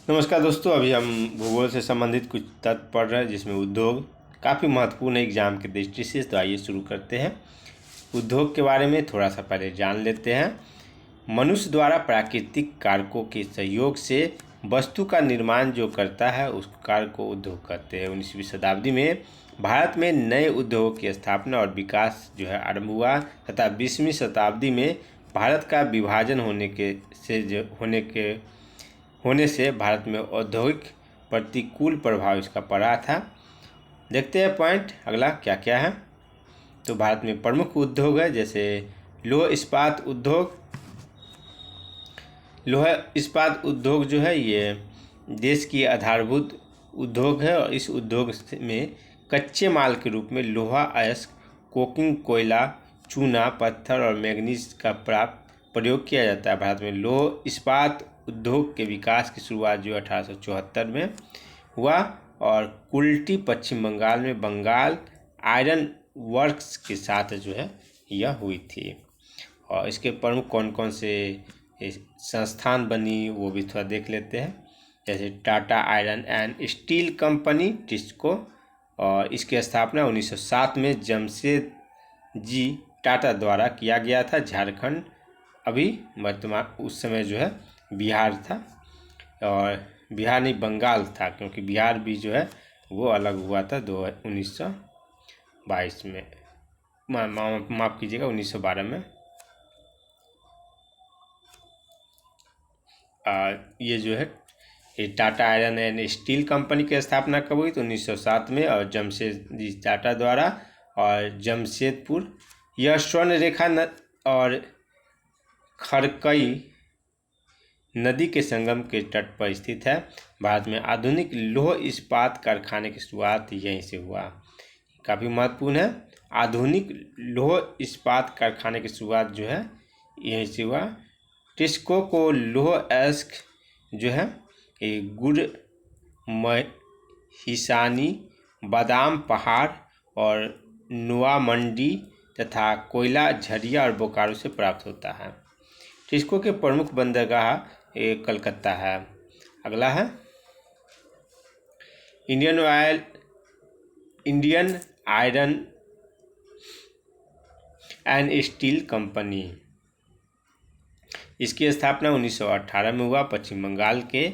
नमस्कार दोस्तों, अभी हम भूगोल से संबंधित कुछ तथ्य पढ़ रहे हैं जिसमें उद्योग काफ़ी महत्वपूर्ण है एग्जाम की दृष्टि से। तो आइए शुरू करते हैं। उद्योग के बारे में थोड़ा सा पहले जान लेते हैं। मनुष्य द्वारा प्राकृतिक कारकों के सहयोग से वस्तु का निर्माण जो करता है उस कार्य को उद्योग कहते हैं। 19वीं शताब्दी में भारत में नए उद्योगों की स्थापना और विकास जो है आरंभ हुआ तथा 20वीं शताब्दी में भारत का विभाजन होने से भारत में औद्योगिक प्रतिकूल प्रभाव इसका पड़ा था। देखते हैं पॉइंट अगला क्या क्या है। तो भारत में प्रमुख उद्योग है जैसे लौह इस्पात उद्योग जो है ये देश की आधारभूत उद्योग है और इस उद्योग में कच्चे माल के रूप में लोहा, अयस्क, कोकिंग, कोयला, चूना, पत्थर और मैंगनीज का प्रयोग किया जाता है। भारत में लौह इस्पात उद्योग के विकास की शुरुआत जो 1874 में हुआ और कुल्टी पश्चिम बंगाल में बंगाल आयरन वर्क्स के साथ जो है यह हुई थी। और इसके प्रमुख कौन कौन से संस्थान बनी वो भी थोड़ा देख लेते हैं। जैसे Tata iron and steel company TISCO, और इसकी स्थापना 1907 में जमशेद जी टाटा द्वारा किया गया था। झारखंड अभी वर्तमान उस समय जो है बिहार था, और बिहार नहीं बंगाल था, क्योंकि बिहार भी जो है वो अलग हुआ था 1922 में, माफ़ कीजिएगा 1912 में। ये जो है ये Tata iron and steel company की स्थापना कब हुई तो 1907 में, और जमशेदजी टाटा द्वारा। और जमशेदपुर यह स्वर्ण रेखा और खड़कई नदी के संगम के तट पर स्थित है। भारत में आधुनिक लौह इस्पात कारखाने की शुरुआत यहीं से हुआ। काफ़ी महत्वपूर्ण है। आधुनिक लौह इस्पात कारखाने की शुरुआत जो है यहीं से हुआ। टिस्को को लौह अयस्क जो है ये गुड़, हिसानी, बादाम पहाड़ और नुआ मंडी तथा कोयला झरिया और बोकारो से प्राप्त होता है। टिस्को के प्रमुख बंदरगाह कलकत्ता है। अगला है Indian iron and steel company. इसकी स्थापना 1918 में हुआ। पश्चिम बंगाल के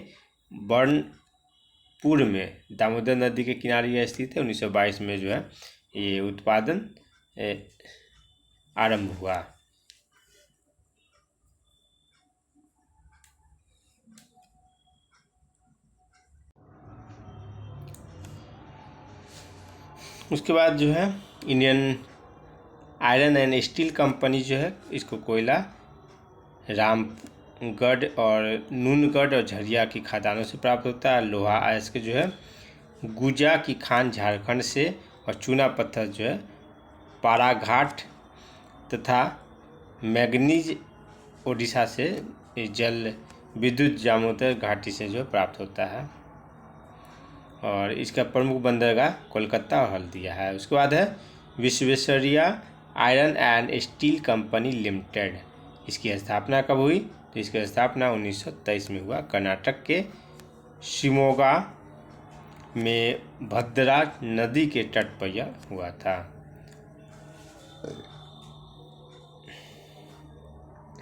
बर्नपुर में दामोदर नदी के किनारे यह स्थित है। 1922 में जो है ये उत्पादन आरंभ हुआ। उसके बाद जो है Indian iron and steel company जो है इसको कोयला रामगढ़ और नूनगढ़ और झरिया की खदानों से प्राप्त होता है। लोहा अयस्क जो है गुजा की खान झारखंड से, और चूना पत्थर जो है पाराघाट तथा मैंगनीज ओडिशा से, जल विद्युत जामोदर घाटी से जो प्राप्त होता है। और इसका प्रमुख बंदरगाह कोलकाता और हल्दिया है। उसके बाद है Visvesvaraya iron and steel company limited. इसकी स्थापना कब हुई तो इसकी स्थापना 1923 में हुआ। कर्नाटक के शिमोगा में भद्रा नदी के तट पर यह हुआ था।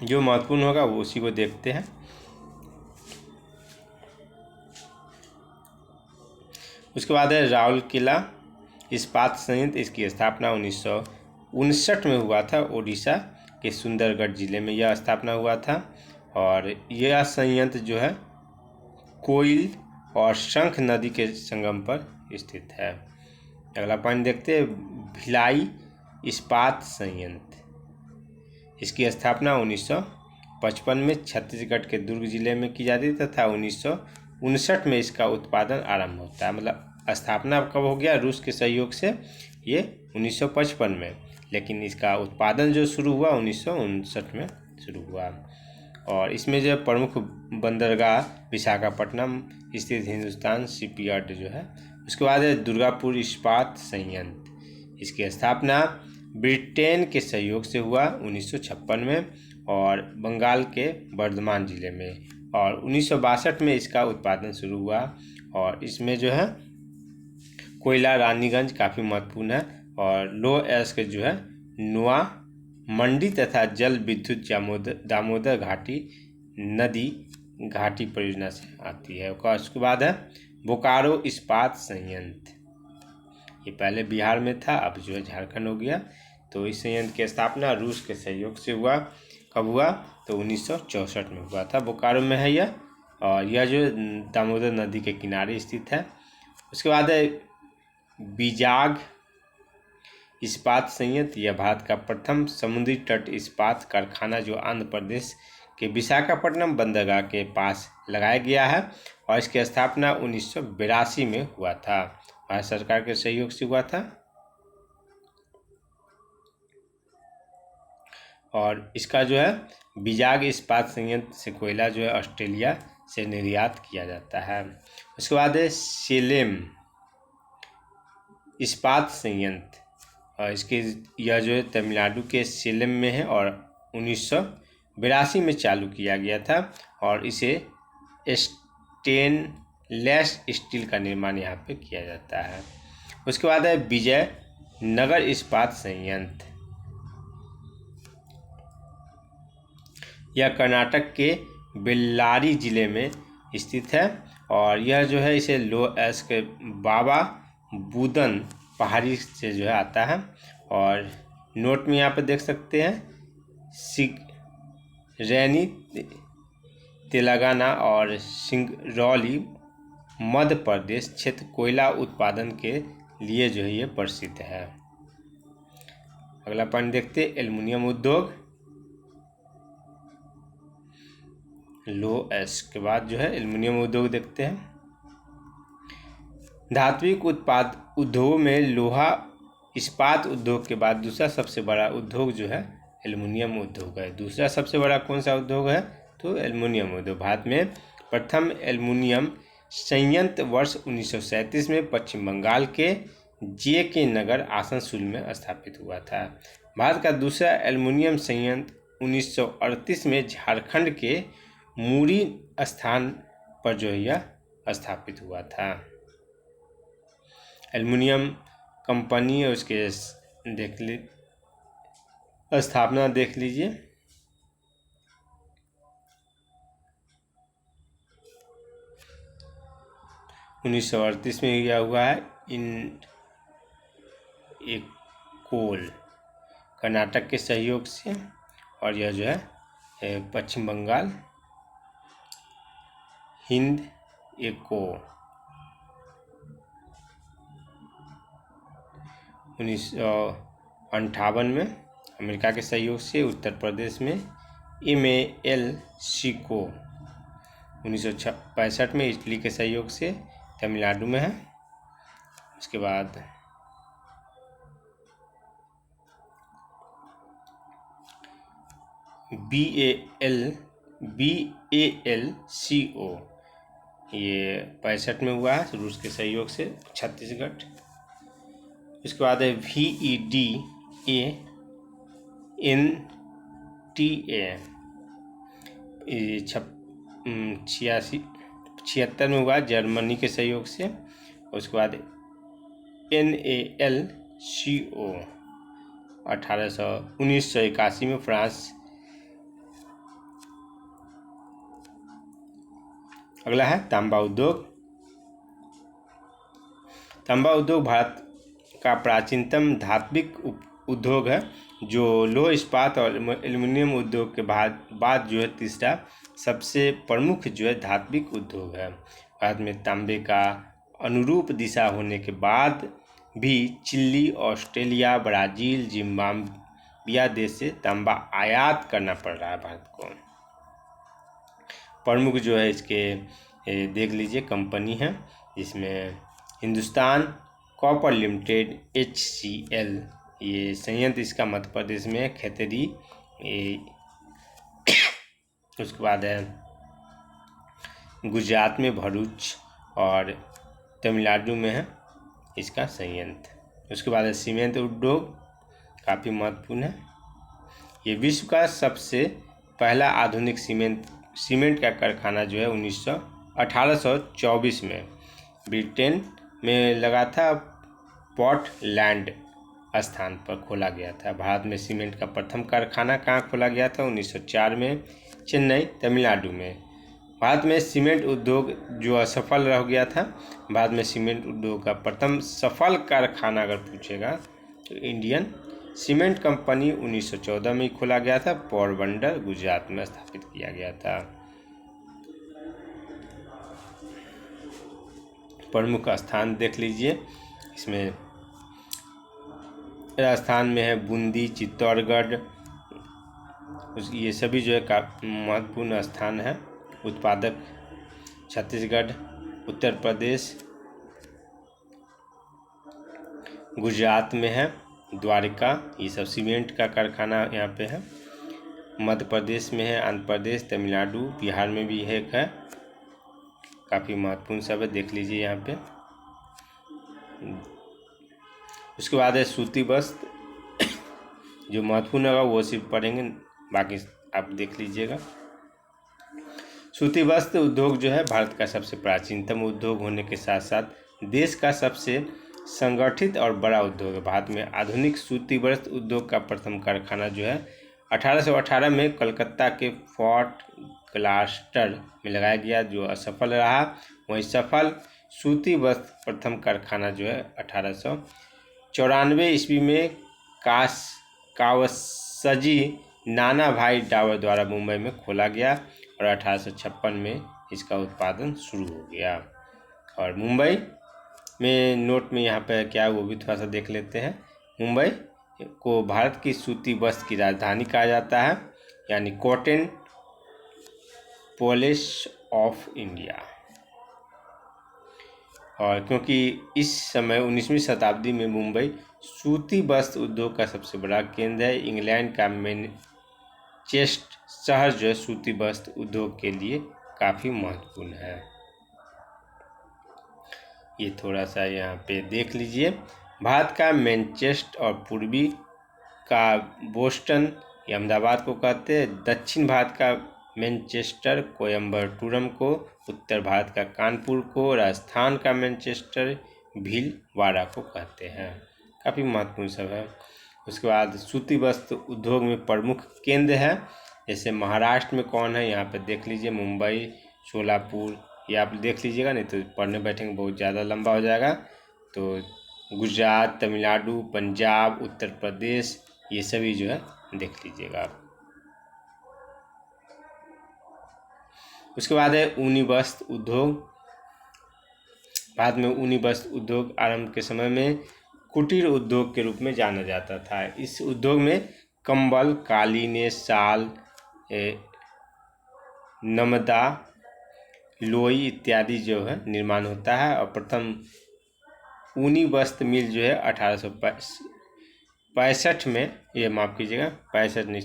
जो महत्वपूर्ण होगा वो उसी को देखते हैं। उसके बाद है राउरकेला इस्पात संयंत्र। इसकी स्थापना 1959 में हुआ था। ओडिशा के सुंदरगढ़ जिले में यह स्थापना हुआ था, और यह संयंत्र जो है कोइल और शंख नदी के संगम पर स्थित है। अगला पॉइंट देखते हैं भिलाई इस्पात संयंत्र। इसकी स्थापना 1955 में छत्तीसगढ़ के दुर्ग जिले में की जाती तथा 1959 में इसका उत्पादन आरंभ होता है। मतलब स्थापना कब हो गया रूस के सहयोग से, ये 1955 में, लेकिन इसका उत्पादन जो शुरू हुआ 1959 में शुरू हुआ। और इसमें जो प्रमुख बंदरगाह विशाखापट्टनम स्थित हिंदुस्तान शिपयार्ड जो है। उसके बाद है दुर्गापुर इस्पात संयंत्र। इसकी स्थापना ब्रिटेन के सहयोग से हुआ 1956 में, और बंगाल के बर्धमान जिले में और 1962 में इसका उत्पादन शुरू हुआ। और इसमें जो है कोयला रानीगंज काफ़ी महत्वपूर्ण है, और लो अयस्क जो है नुआ मंडी तथा जल विद्युत दामोदर घाटी नदी घाटी परियोजना से आती है। उसके बाद है बोकारो इस्पात संयंत्र। ये पहले बिहार में था, अब जो है झारखंड हो गया। तो इस संयंत्र की स्थापना रूस के सहयोग से हुआ। कब हुआ? तो 1964 में हुआ था। बोकारो में है यह, और यह जो दामोदर नदी के किनारे स्थित है। उसके बाद है बीजाग इस्पात संयंत्र। यह भारत का प्रथम समुद्री तट इस्पात कारखाना जो आंध्र प्रदेश के विशाखापट्टनम बंदरगाह के पास लगाया गया है, और इसकी स्थापना 1982 में हुआ था। भारत सरकार के सहयोग से हुआ था। और इसका जो है बीजाग इस्पात संयंत्र से कोयला जो है ऑस्ट्रेलिया से निर्यात किया जाता है। उसके बाद है सेलेम इस्पात संयंत्र, और इसके यह जो है तमिलनाडु के सेलेम में है, और 1982 में चालू किया गया था। और इसे स्टेनलेस स्टील का निर्माण यहाँ पे किया जाता है। उसके बाद है विजयनगर इस्पात संयंत्र। यह कर्नाटक के बेल्लारी जिले में स्थित है, और यह जो है इसे लो अयस्क बाबा बुदन पहाड़ी से जो है आता है। और नोट में यहाँ पे देख सकते हैं सिंगरैनी तेलंगाना और सिंगरौली मध्य प्रदेश क्षेत्र कोयला उत्पादन के लिए जो है ये प्रसिद्ध है। अगला पॉइंट देखते हैं, एल्युमिनियम उद्योग। लो अयस्क के बाद जो है एल्युमिनियम उद्योग देखते हैं। धात्विक उत्पाद उद्योगों में लोहा इस्पात उद्योग के बाद दूसरा सबसे बड़ा उद्योग जो है एल्युमिनियम उद्योग है। दूसरा सबसे बड़ा कौन सा उद्योग है? तो एल्युमिनियम उद्योग। भारत में प्रथम एल्युमिनियम संयंत्र वर्ष 1937 में पश्चिम बंगाल के जे.के. नगर आसनसोल में स्थापित हुआ था। भारत का दूसरा एल्युमिनियम संयंत्र 1938 में झारखंड के मुरी स्थान पर जो है यह स्थापित हुआ था। एल्युमिनियम कंपनी है, उसके स्थापना देख लीजिए। उन्नीस सौ 38 में यह हुआ है। एक कोल कर्नाटक के सहयोग से, और यह जो है पश्चिम बंगाल हिंद एको 1958 में अमेरिका के सहयोग से। उत्तर प्रदेश में MAL सिको 1965 में इटली के सहयोग से तमिलनाडु में है। उसके बाद BALCO ये 65 में हुआ है रूस के सहयोग से छत्तीसगढ़। उसके बाद है VEDANTA ये 76 में हुआ जर्मनी के सहयोग से। उसके बाद NALCO 1981 में फ्रांस। अगला है तांबा उद्योग। तांबा उद्योग भारत का प्राचीनतम धात्विक उद्योग है, जो लौह इस्पात और एल्युमिनियम उद्योग के बाद जो है तीसरा सबसे प्रमुख जो है धात्विक उद्योग है। भारत में तांबे का अनुरूप दिशा होने के बाद भी चिली, ऑस्ट्रेलिया, ब्राज़ील, जिम्बाब्वे देश से तांबा आयात करना पड़ रहा है भारत को। प्रमुख जो है इसके देख लीजिए कंपनी है, जिसमें हिंदुस्तान कॉपर लिमिटेड HCL ये संयंत्र इसका मध्य प्रदेश में है, खेतरी। उसके बाद है गुजरात में भरूच, और तमिलनाडु में है इसका संयंत्र। उसके बाद है सीमेंट उद्योग, काफ़ी महत्वपूर्ण है। ये विश्व का सबसे पहला आधुनिक सीमेंट सीमेंट का कारखाना जो है 1824 में ब्रिटेन में लगा था, पोर्टलैंड स्थान पर खोला गया था। भारत में सीमेंट का प्रथम कारखाना कहाँ खोला गया था? 1904 में चेन्नई, तमिलनाडु में। भारत में सीमेंट उद्योग जो असफल रह गया था, भारत में सीमेंट उद्योग का प्रथम सफल कारखाना अगर पूछेगा तो इंडियन सीमेंट कंपनी 1914 में खोला गया था, पोरबंदर गुजरात में स्थापित किया गया था। प्रमुख स्थान देख लीजिए, इसमें राजस्थान में है बूंदी, चित्तौड़गढ़, ये सभी जो है महत्वपूर्ण स्थान है। उत्पादक छत्तीसगढ़, उत्तर प्रदेश, गुजरात में है द्वारका, ये सब सीमेंट का कारखाना यहाँ पे है। मध्य प्रदेश में है, आंध्र प्रदेश, तमिलनाडु, बिहार में भी एक है, काफ़ी महत्वपूर्ण सब है, देख लीजिए यहाँ पे। उसके बाद है सूती वस्त्र, जो महत्वपूर्ण होगा वो सिर्फ पढ़ेंगे, बाकी आप देख लीजिएगा। सूती वस्त्र उद्योग जो है भारत का सबसे प्राचीनतम उद्योग होने के साथ साथ देश का सबसे संगठित और बड़ा उद्योग है। भारत में आधुनिक सूती वस्त्र उद्योग का प्रथम कारखाना जो है 1818 में कलकत्ता के फोर्ट ग्लास्टर में लगाया गया, जो असफल रहा। वहीं सफल सूती वस्त्र प्रथम कारखाना जो है 1894 ईस्वी में कावसजी नाना भाई डावर द्वारा मुंबई में खोला गया और 1856 में इसका उत्पादन शुरू हो गया। और मुंबई में नोट में यहाँ पे क्या है वो भी थोड़ा सा देख लेते हैं। मुंबई को भारत की सूती वस्त्र की राजधानी कहा जाता है, यानी कॉटन पोलिश ऑफ इंडिया। और क्योंकि इस समय 19वीं शताब्दी में मुंबई सूती वस्त्र उद्योग का सबसे बड़ा केंद्र है। इंग्लैंड का मैनचेस्टर शहर जो है सूती वस्त्र उद्योग के लिए काफ़ी महत्वपूर्ण है। ये थोड़ा सा यहाँ पे देख लीजिए। भारत का मैनचेस्टर और पूर्वी का बोस्टन, अहमदाबाद को कहते हैं। दक्षिण भारत का मैनचेस्टर कोयम्बटूरम को, उत्तर भारत का कानपुर को, राजस्थान का मैनचेस्टर भीलवाड़ा को कहते हैं। काफ़ी महत्वपूर्ण सब है। उसके बाद सूती वस्त्र उद्योग में प्रमुख केंद्र है, जैसे महाराष्ट्र में कौन है यहाँ पे देख लीजिए, मुंबई, सोलापुर, ये आप देख लीजिएगा, नहीं तो पढ़ने बैठेंगे बहुत ज़्यादा लंबा हो जाएगा। तो गुजरात, तमिलनाडु, पंजाब, उत्तर प्रदेश, ये सभी जो है देख लीजिएगा आप। उसके बाद है ऊनी वस्त्र उद्योग। भारत में ऊनी वस्त्र उद्योग आरंभ के समय में कुटीर उद्योग के रूप में जाना जाता था। इस उद्योग में कंबल, कालीने, शाल, नमदा, लोई इत्यादि जो है निर्माण होता है। और प्रथम ऊनी वस्त्र मिल जो है 1865 में, ये माफ़ कीजिएगा 65 नहीं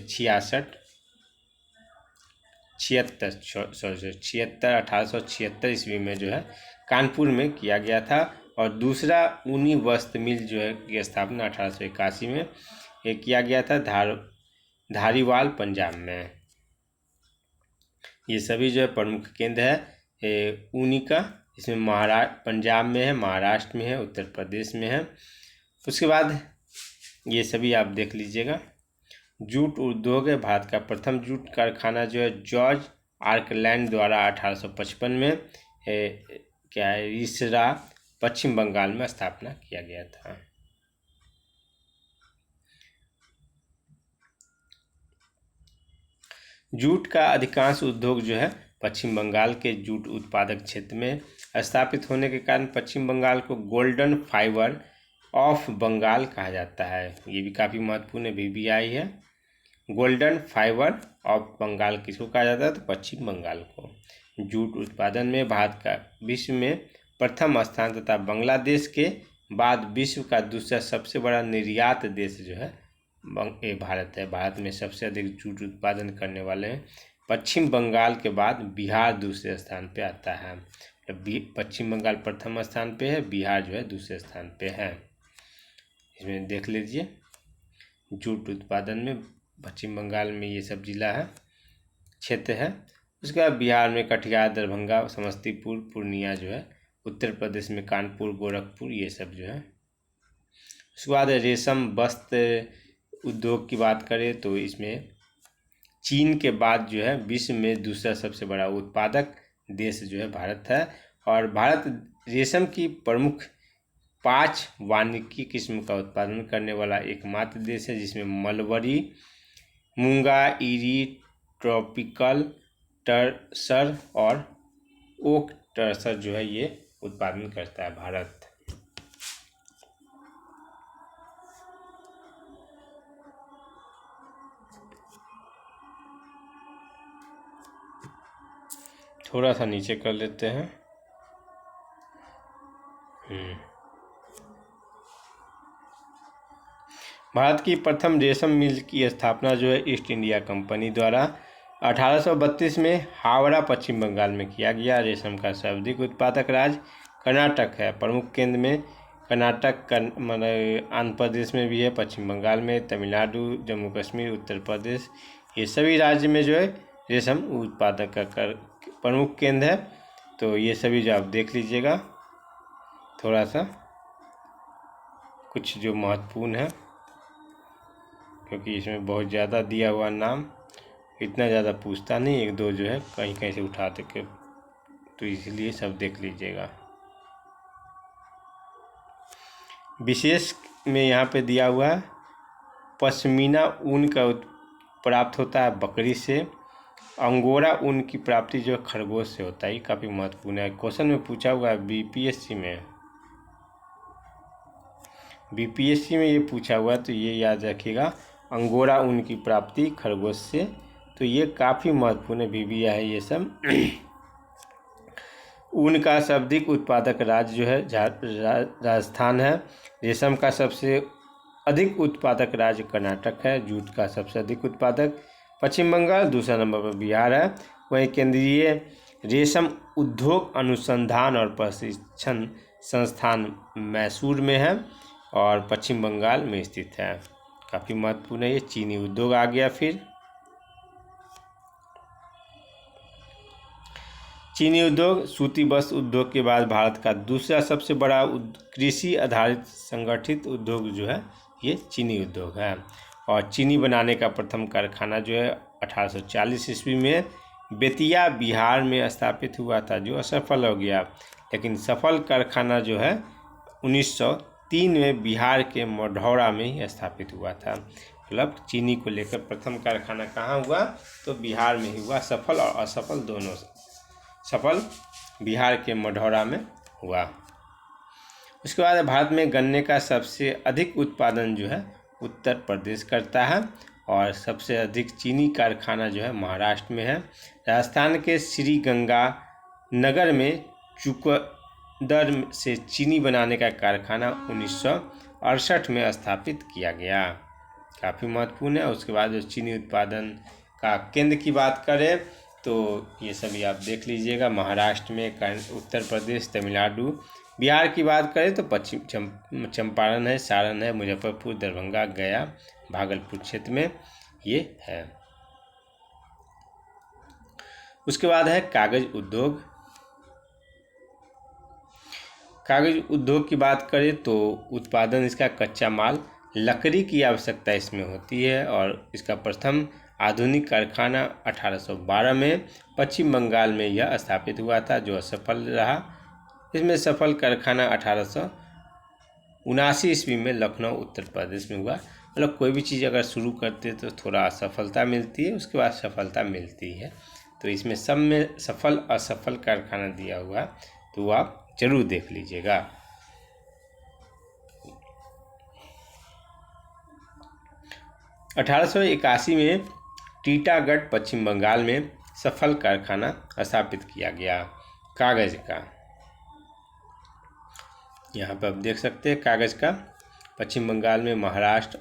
1876 ईस्वी में जो है कानपुर में किया गया था। और दूसरा ऊनी वस्त्र मिल जो है की स्थापना 1881 में किया गया था धारीवाल, पंजाब में। ये सभी जो है प्रमुख केंद्र है ऊनी का। इसमें पंजाब में है, महाराष्ट्र में है, उत्तर प्रदेश में है। उसके बाद ये सभी आप देख लीजिएगा। जूट उद्योग है। भारत का प्रथम जूट कारखाना जो है जॉर्ज आर्कलैंड द्वारा 1855 में क्या है रिसरा, पश्चिम बंगाल में स्थापना किया गया था। जूट का अधिकांश उद्योग जो है पश्चिम बंगाल के जूट उत्पादक क्षेत्र में स्थापित होने के कारण पश्चिम बंगाल को गोल्डन फाइबर ऑफ बंगाल कहा जाता है। ये भी काफ़ी महत्वपूर्ण BBI है। गोल्डन फाइबर ऑफ बंगाल किसको कहा जाता है? तो पश्चिम बंगाल को। जूट उत्पादन में भारत का विश्व में प्रथम स्थान तथा बांग्लादेश के बाद विश्व का दूसरा सबसे बड़ा निर्यात देश जो है भारत है। भारत में सबसे अधिक जूट उत्पादन करने वाले हैं। पश्चिम बंगाल के बाद बिहार दूसरे स्थान पे आता है। पश्चिम बंगाल प्रथम स्थान पे है, बिहार जो है दूसरे स्थान पे है। इसमें देख लीजिए जूट उत्पादन में पश्चिम बंगाल में ये सब जिला है, क्षेत्र है। उसके बाद बिहार में कटिहार, दरभंगा, समस्तीपुर, पूर्णिया जो है, उत्तर प्रदेश में कानपुर, गोरखपुर, ये सब जो है। उसके बाद रेशम वस्त्र उद्योग की बात करें तो इसमें चीन के बाद जो है विश्व में दूसरा सबसे बड़ा उत्पादक देश जो है भारत है। और भारत रेशम की प्रमुख 5 वानिकी किस्म का उत्पादन करने वाला एकमात्र देश है, जिसमें मलबरी, मूंगा, इरी, ट्रॉपिकल टर्सर और ओक टर्सर जो है ये उत्पादन करता है भारत। थोड़ा सा नीचे कर लेते हैं। भारत की प्रथम रेशम मिल की स्थापना जो है ईस्ट इंडिया कंपनी द्वारा 1832 में हावड़ा, पश्चिम बंगाल में किया गया। रेशम का सर्वाधिक उत्पादक राज्य कर्नाटक है। प्रमुख केंद्र में कर्नाटक, आंध्र प्रदेश में भी है, पश्चिम बंगाल में, तमिलनाडु, जम्मू कश्मीर, उत्तर प्रदेश, ये सभी राज्य में जो है रेशम उत्पादक का प्रमुख केंद्र है। तो ये सभी जो आप देख लीजिएगा, थोड़ा सा कुछ जो महत्वपूर्ण है, क्योंकि इसमें बहुत ज़्यादा दिया हुआ नाम, इतना ज़्यादा पूछता नहीं, एक दो जो है कहीं कहीं से उठा के, तो इसलिए सब देख लीजिएगा। विशेष में यहाँ पे दिया हुआ है पश्मीना ऊन का प्राप्त होता है बकरी से। अंगोरा ऊन की प्राप्ति जो खरगोश से होता है, ये काफ़ी महत्वपूर्ण है। क्वेश्चन में पूछा हुआ है बीपीएससी में ये पूछा हुआ है, तो ये याद रखिएगा, अंगोरा ऊन की प्राप्ति खरगोश से, तो ये काफ़ी महत्वपूर्ण है, बीबिया है ये सब। ऊन का सर्वाधिक उत्पादक राज्य जो है राजस्थान है। रेशम का सबसे अधिक उत्पादक राज्य कर्नाटक है। जूट का सबसे अधिक उत्पादक पश्चिम बंगाल, दूसरा नंबर पर बिहार है। वहीं केंद्रीय रेशम उद्योग अनुसंधान और प्रशिक्षण संस्थान मैसूर में है और पश्चिम बंगाल में स्थित है। काफ़ी महत्वपूर्ण है ये। चीनी उद्योग आ गया। फिर चीनी उद्योग, सूती वस्त्र उद्योग के बाद भारत का दूसरा सबसे बड़ा कृषि आधारित संगठित उद्योग जो है ये चीनी उद्योग है। और चीनी बनाने का प्रथम कारखाना जो है 1840 ईस्वी में बेतिया, बिहार में स्थापित हुआ था, जो असफल हो गया। लेकिन सफल कारखाना जो है 1903 में बिहार के मढ़ौरा में ही स्थापित हुआ था। मतलब चीनी को लेकर प्रथम कारखाना कहाँ हुआ, तो बिहार में ही हुआ। सफल और असफल दोनों। सफल बिहार के मढ़ौरा में हुआ। उसके बाद भारत में गन्ने का सबसे अधिक उत्पादन जो है उत्तर प्रदेश करता है और सबसे अधिक चीनी कारखाना जो है महाराष्ट्र में है। राजस्थान के श्री गंगा नगर में चुकंदर से चीनी बनाने का कारखाना 1968 में स्थापित किया गया। काफ़ी महत्वपूर्ण है। उसके बाद जो चीनी उत्पादन का केंद्र की बात करें तो ये सभी आप देख लीजिएगा, महाराष्ट्र में, उत्तर प्रदेश, तमिलनाडु। बिहार की बात करें तो पश्चिम चंपारण है, सारण है, मुजफ्फरपुर, दरभंगा, गया, भागलपुर क्षेत्र में ये है। उसके बाद है कागज उद्योग। कागज उद्योग की बात करें तो उत्पादन इसका कच्चा माल, लकड़ी की आवश्यकता इसमें होती है और इसका प्रथम आधुनिक कारखाना 1812 में पश्चिम बंगाल में यह स्थापित हुआ था, जो असफल रहा। इसमें सफल कारखाना 1879 ईस्वी में लखनऊ, उत्तर प्रदेश में हुआ। मतलब कोई भी चीज़ अगर शुरू करते तो थोड़ा असफलता मिलती है, उसके बाद सफलता मिलती है। तो इसमें सब में सफल असफल कारखाना दिया हुआ, तो आप जरूर देख लीजिएगा। 1881 में टीटागढ़, पश्चिम बंगाल में सफल कारखाना स्थापित किया गया कागज का। यहाँ पर आप देख सकते हैं कागज का। पश्चिम बंगाल में, महाराष्ट्र,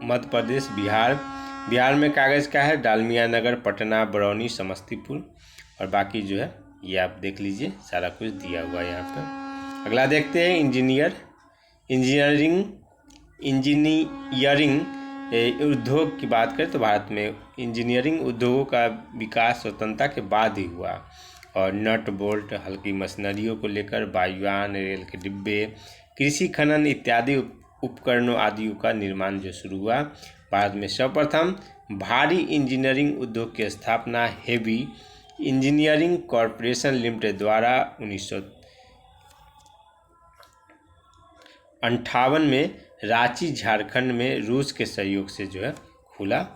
मध्य प्रदेश, बिहार में कागज का है डालमिया नगर, पटना, बरौनी, समस्तीपुर और बाकी जो है ये आप देख लीजिए, सारा कुछ दिया हुआ है यहाँ पर। अगला देखते हैं इंजीनियरिंग उद्योग की बात करें तो भारत में इंजीनियरिंग उद्योगों का विकास स्वतंत्रता के बाद ही हुआ और नट बोल्ट, हल्की मशीनरियों को लेकर वायुयान, रेल के डिब्बे, कृषि खनन इत्यादि उपकरणों आदि का निर्माण जो शुरू हुआ। भारत में सर्वप्रथम भारी इंजीनियरिंग उद्योग की स्थापना हेवी इंजीनियरिंग कॉरपोरेशन लिमिटेड द्वारा 1958 में रांची, झारखंड में रूस के सहयोग से जो है खुला।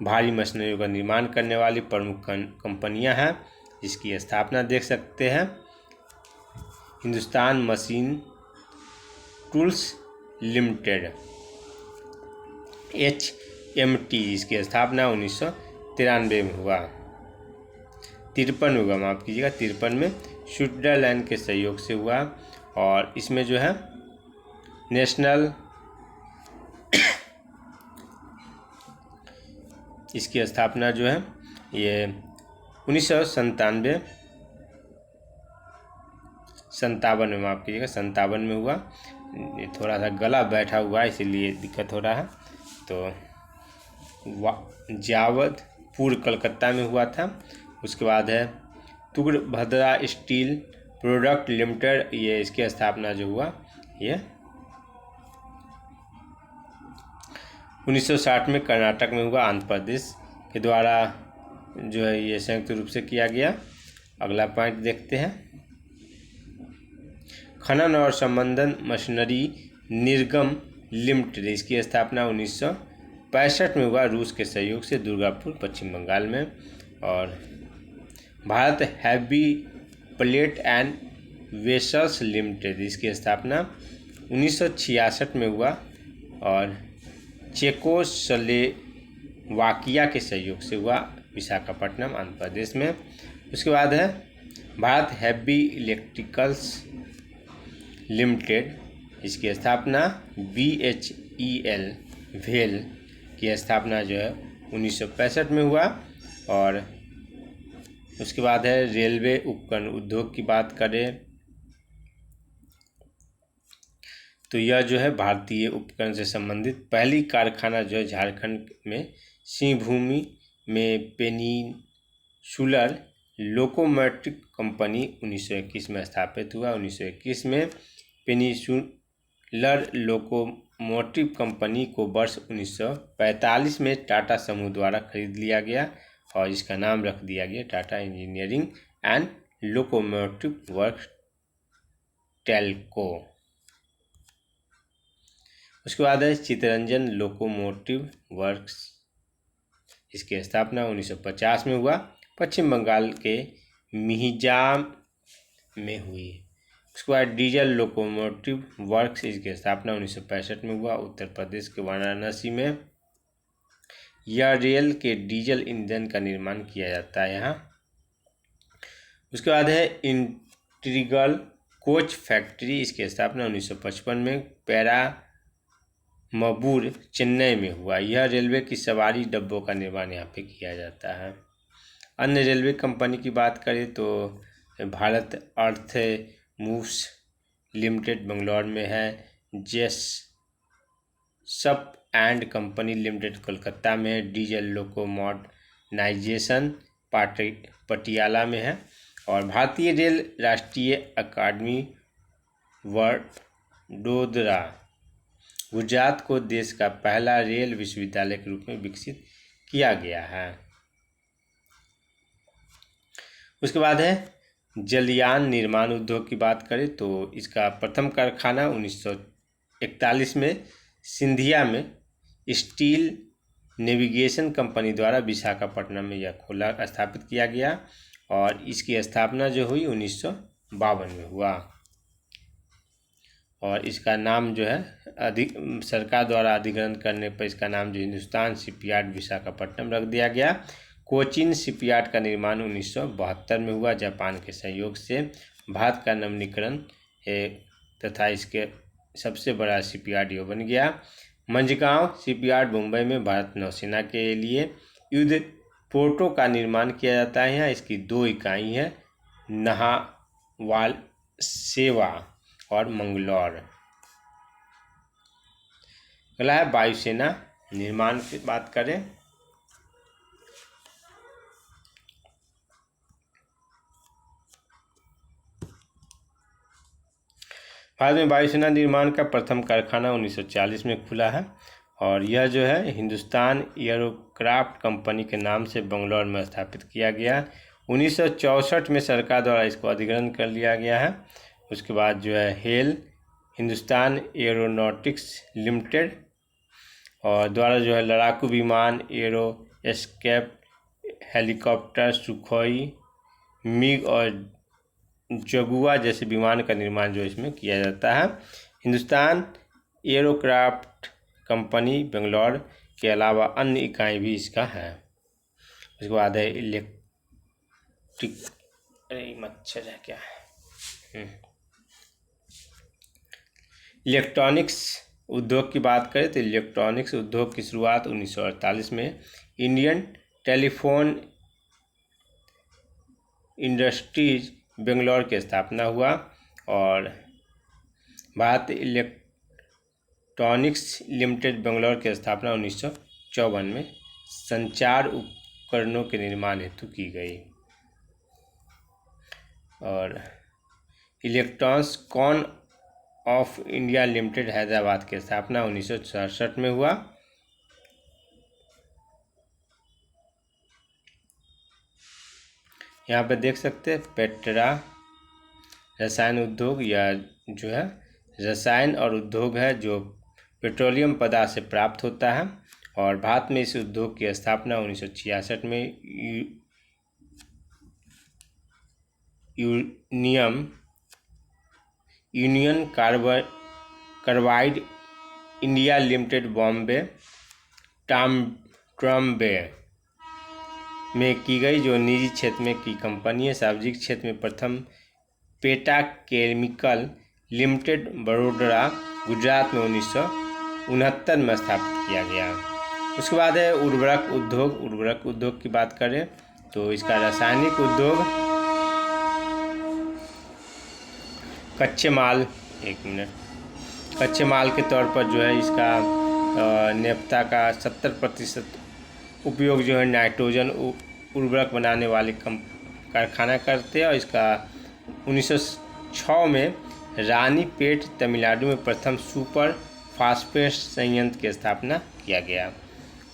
भारी मशीनरियों का निर्माण करने वाली प्रमुख कंपनियां हैं जिसकी स्थापना देख सकते हैं। Hindustan machine tools limited HMT, इसकी स्थापना 1993 में हुआ। 53 में हुआ, माफ़ कीजिएगा, 53 में स्विट्जरलैंड के सहयोग से हुआ और इसमें जो है नेशनल इसकी स्थापना जो है ये 1997 में, माफ़ कीजिएगा, 57 में हुआ। ये थोड़ा सा गला बैठा हुआ है इसीलिए दिक्कत हो रहा है। तो जावदपुर कलकत्ता में हुआ था। उसके बाद है तुंगभद्रा स्टील प्रोडक्ट लिमिटेड, ये इसकी स्थापना जो हुआ ये 1960 में कर्नाटक में हुआ। आंध्र प्रदेश के द्वारा जो है ये संयुक्त रूप से किया गया। अगला पॉइंट देखते हैं। खनन और संबंधन मशीनरी निर्गम लिमिटेड, इसकी स्थापना 1965 में हुआ रूस के सहयोग से दुर्गापुर, पश्चिम बंगाल में। और Bharat heavy plate and vessels limited, इसकी स्थापना 1966 में हुआ और चेकोस्लोवाकिया के सहयोग से हुआ, विशाखापट्टनम, आंध्र प्रदेश में। उसके बाद है भारत हैवी इलेक्ट्रिकल्स लिमिटेड, इसकी स्थापना BHEL भेल की स्थापना जो है 1965 में हुआ। और उसके बाद है रेलवे उपकरण उद्योग की बात करें तो यह जो है भारतीय उपकरण से संबंधित पहली कारखाना जो है झारखंड में सिंहभूमि में पेनिनसुलर लोकोमोटिव कंपनी 1921 में स्थापित हुआ। 1921 में पेनिनसुलर लोकोमोटिव कंपनी को वर्ष 1945 में टाटा समूह द्वारा खरीद लिया गया और इसका नाम रख दिया गया Tata engineering and locomotive works Telco. उसके बाद है चित्तरंजन लोकोमोटिव वर्क्स, इसकी स्थापना 1950 में हुआ, पश्चिम बंगाल के मिहिजाम में हुई। उसके बाद डीजल लोकोमोटिव वर्क्स, इसकी स्थापना 1965 में हुआ, उत्तर प्रदेश के वाराणसी में। यह रेल के डीजल ईंधन का निर्माण किया जाता है यहाँ। उसके बाद है इंटीग्रल कोच फैक्ट्री, इसकी स्थापना 1955 में पेराम्बूर, चेन्नई में हुआ। यह रेलवे की सवारी डब्बों का निर्माण यहाँ पे किया जाता है। अन्य रेलवे कंपनी की बात करें तो Bharat earth moves limited Bangalore में है, Jessop and company limited Kolkata में है, डीजल लोकोमोडर्नाइजेशन पटियाला में है। और भारतीय रेल राष्ट्रीय अकादमी वडोदरा गुजरात को देश का पहला रेल विश्वविद्यालय के रूप में विकसित किया गया है। उसके बाद है जलयान निर्माण उद्योग की बात करें तो इसका प्रथम कारखाना 1941 में सिंधिया में स्टील नेविगेशन कंपनी द्वारा विशाखापट्टनम में यह खोला स्थापित किया गया और इसकी स्थापना जो हुई 1952 में हुआ। और इसका नाम जो है सरकार द्वारा अधिग्रहण करने पर इसका नाम जो हिंदुस्तान शिपयार्ड विशाखापट्टनम रख दिया गया। कोचीन शिपयार्ड का निर्माण 1972 में हुआ जापान के सहयोग से। भारत का नवीनीकरण है तथा इसके सबसे बड़ा शिपयार्ड ये बन गया। मंझगांव शिपयार्ड मुंबई में भारत नौसेना के लिए युद्ध पोर्टों का निर्माण किया जाता है। यहाँ इसकी 2 इकाई हैं, नहावाल सेवा और मंगलौर। अगला है वायुसेना निर्माण की बात करें भारत में वायुसेना निर्माण का प्रथम कारखाना 1940 में खुला है और यह जो है हिंदुस्तान एयरोक्राफ्ट कंपनी के नाम से बंगलौर में स्थापित किया गया। 1964 में सरकार द्वारा इसको अधिग्रहण कर लिया गया है। उसके बाद जो है हेल हिंदुस्तान एरोनॉटिक्स लिमिटेड और द्वारा जो है लड़ाकू विमान, arrow escape helicopter, Sukhoi, MiG और जगुआ जैसे विमान का निर्माण जो इसमें किया जाता है। हिंदुस्तान एयरोक्राफ्ट कंपनी बेंगलौर के अलावा अन्य इकाई भी इसका है। उसके बाद है इलेक्ट्रिक, अरे मच्छर है क्या, इलेक्ट्रॉनिक्स उद्योग की बात करें तो इलेक्ट्रॉनिक्स उद्योग की शुरुआत 1948 में इंडियन टेलीफोन इंडस्ट्रीज बेंगलौर की स्थापना हुआ और भारत इलेक्ट्रॉनिक्स लिमिटेड बेंगलौर की स्थापना 1954 में संचार उपकरणों के निर्माण हेतु की गई। और इलेक्ट्रॉन्स कॉन ऑफ इंडिया लिमिटेड हैदराबाद की स्थापना 1967 में हुआ। यहाँ पे देख सकते हैं पेट्रा रसायन उद्योग या जो है रसायन और उद्योग है जो पेट्रोलियम पदार्थ से प्राप्त होता है और भारत में इस उद्योग की स्थापना 1966 में Union Carbide India Limited Bombay Trombay में की गई, जो निजी क्षेत्र में की कंपनी है। सार्वजनिक क्षेत्र में प्रथम PETA chemical limited Vadodara Gujarat में 1969 में स्थापित किया गया। उसके बाद है उर्वरक उद्योग। उर्वरक उद्योग की बात करें तो इसका रासायनिक उद्योग कच्चे माल के तौर पर जो है इसका नेफ्ता का 70% उपयोग जो है नाइट्रोजन उर्वरक बनाने वाले कारखाना करते हैं और इसका 1906 में रानीपेट तमिलनाडु में प्रथम सुपर फास्फेट संयंत्र की स्थापना किया गया।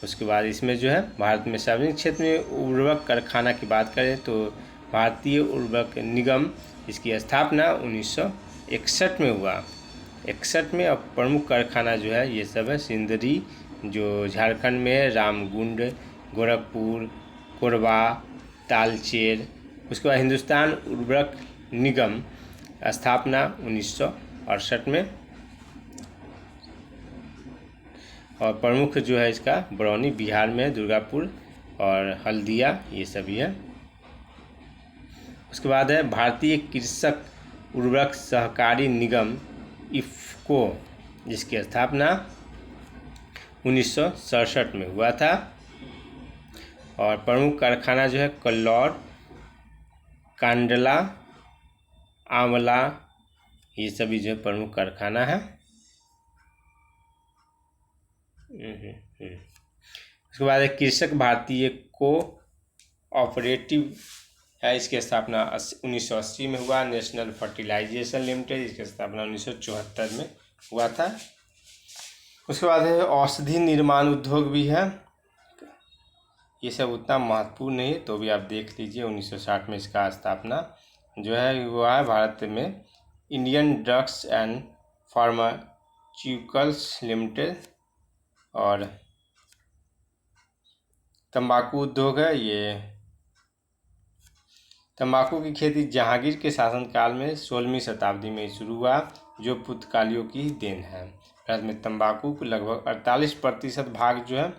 उसके बाद इसमें जो है भारत में सार्वजनिक क्षेत्र में उर्वरक कारखाना की बात करें तो भारतीय उर्वरक निगम, इसकी स्थापना 1961 में हुआ। 61 में अब प्रमुख कारखाना जो है ये सब है सिंदरी जो झारखंड में है, रामगुंड, गोरखपुर, कोरबा, तालचेर। उसके बाद हिंदुस्तान उर्वरक निगम स्थापना 1968 में और प्रमुख जो है इसका बरौनी बिहार में, दुर्गापुर और हल्दिया ये सभी है। उसके बाद है भारतीय कृषक उर्वरक सहकारी निगम इफ्को, जिसकी स्थापना 1967 में हुआ था और प्रमुख कारखाना जो है कल्लौर, कांडला, आंवला ये सभी जो प्रमुख कारखाना है। उसके बाद कृषक भारतीय कोऑपरेटिव है, इसकी स्थापना 1980 में हुआ। नेशनल फर्टिलाइजेशन लिमिटेड, इसकी स्थापना 1974 में हुआ था। उसके बाद है औषधि निर्माण उद्योग भी है, ये सब उतना महत्वपूर्ण नहीं तो भी आप देख लीजिए। 1960 में इसका स्थापना जो है हुआ है। भारत में Indian drugs and pharmaceuticals limited और तंबाकू उद्योग है। ये तंबाकू की खेती जहांगीर के शासनकाल में 16वीं शताब्दी में शुरू हुआ, जो पुर्तगालियों की देन है। भारत में तंबाकू को लगभग 48% भाग जो है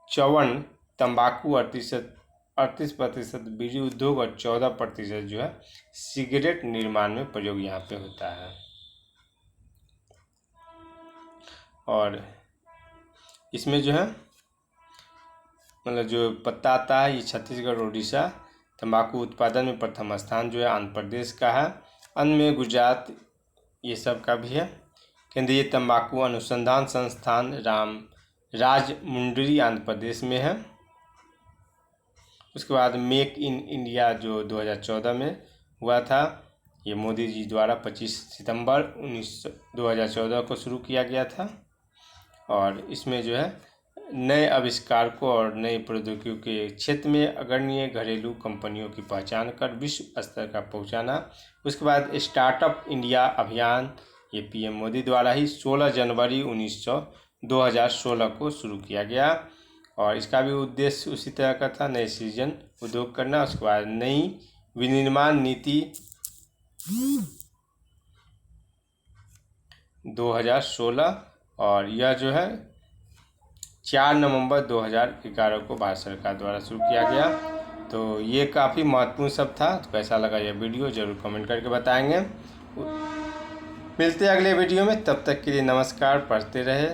चवन तंबाकू, 38% बीड़ी उद्योग और 14% जो है सिगरेट निर्माण में प्रयोग यहाँ पे होता है। और इसमें जो है मतलब जो पत्ता आता है ये छत्तीसगढ़ और उड़ीसा। तंबाकू उत्पादन में प्रथम स्थान जो है आंध्र प्रदेश का है। अन्न में गुजरात ये सब का भी है। केंद्रीय तंबाकू अनुसंधान संस्थान राजमुंड्री आंध्र प्रदेश में है। उसके बाद मेक इन इंडिया जो 2014 में हुआ था, ये मोदी जी द्वारा 25 सितंबर 2014 को शुरू किया गया था। और इसमें जो है नए आविष्कारकों और नई प्रौद्योगिकियों के क्षेत्र में अग्रणी घरेलू कंपनियों की पहचान कर विश्व स्तर का पहुंचाना। उसके बाद स्टार्टअप इंडिया अभियान, ये पीएम मोदी द्वारा ही 16 जनवरी 2016 को शुरू किया गया और इसका भी उद्देश्य उसी तरह का था, नए सृजन उद्योग करना। उसके बाद नई विनिर्माण नीति 2016 और यह जो है 4 नवंबर 2011 को भारत सरकार द्वारा शुरू किया गया। तो ये काफ़ी महत्वपूर्ण सब था। तो कैसा लगा यह वीडियो ज़रूर कमेंट करके बताएंगे। मिलते हैं अगले वीडियो में, तब तक के लिए नमस्कार। पढ़ते रहे।